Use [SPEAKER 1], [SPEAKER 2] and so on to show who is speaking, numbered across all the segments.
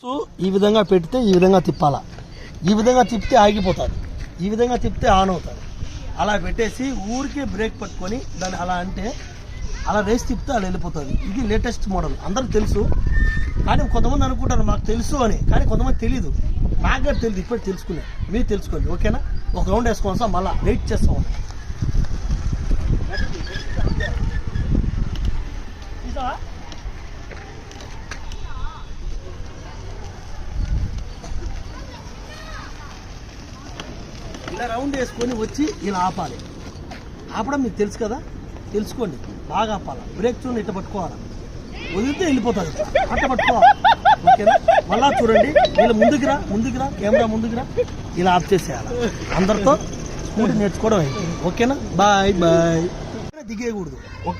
[SPEAKER 1] ఈ విధంగా పెడితే ఈ విధంగా తిప్పాలా, ఈ విధంగా తిప్పితే ఆగిపోతుంది, ఈ విధంగా తిప్పితే ఆన్ అవుతుంది. అలా పెట్టేసి ఊరికే బ్రేక్ పట్టుకొని దాన్ని అలా అంటే అలా రేసి తిప్పితే అలా వెళ్ళిపోతుంది. ఇది లేటెస్ట్ మోడల్, అందరికి తెలుసు. కానీ కొంతమంది అనుకుంటారు మాకు తెలుసు అని, కానీ కొంతమంది తెలీదు. నాకు కూడా తెలియదు, ఇప్పుడు తెలుసుకునే మీరు తెలుసుకోండి. ఓకేనా? ఒక రౌండ్ వేసుకోవాలి సార్, మళ్ళీ వెయిట్ చేస్తాం. ఇలా రౌండ్ వేసుకొని వచ్చి ఇలా ఆపాలి. ఆపడం మీకు తెలుసు కదా, తెలుసుకోండి. బాగా ఆపాలి. బ్రేక్ చూడండి, ఇట్లా పట్టుకోవాలి, వదిలితే వెళ్ళిపోతుంది. అట్లా పట్టుకోవాలి. ఓకేనా? మళ్ళా చూడండి, వీళ్ళు ముందుకు రా, కెమెరా ముందుకు రా, ఇలా ఆఫ్ చేసేయాలి. అందరితో స్కూటీ నేర్చుకోవడం అయింది. ఓకేనా? Bye bye. దిగేయకూడదు.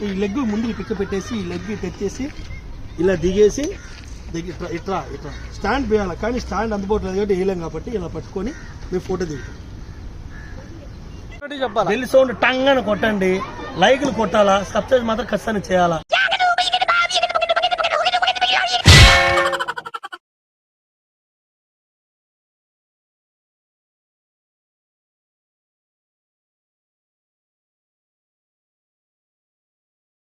[SPEAKER 1] ఈ లెగ్ ముందుకు పిక్క పెట్టేసి ఈ లెగ్ తెచ్చేసి ఇలా దిగేసి ఇట్లా స్టాండ్ వేయాలి. కానీ స్టాండ్ అందుబాటులో కాబట్టి వేయలేం, కాబట్టి ఇలా పట్టుకొని మీరు ఫోటో దిగుతాం. బెల్ సౌండ్ టంగ్ అని కొట్టండి, లైక్లు కొట్టాలా, సబ్స్క్రైబ్ మాత్రం ఖచ్చితంగా చేయాలా.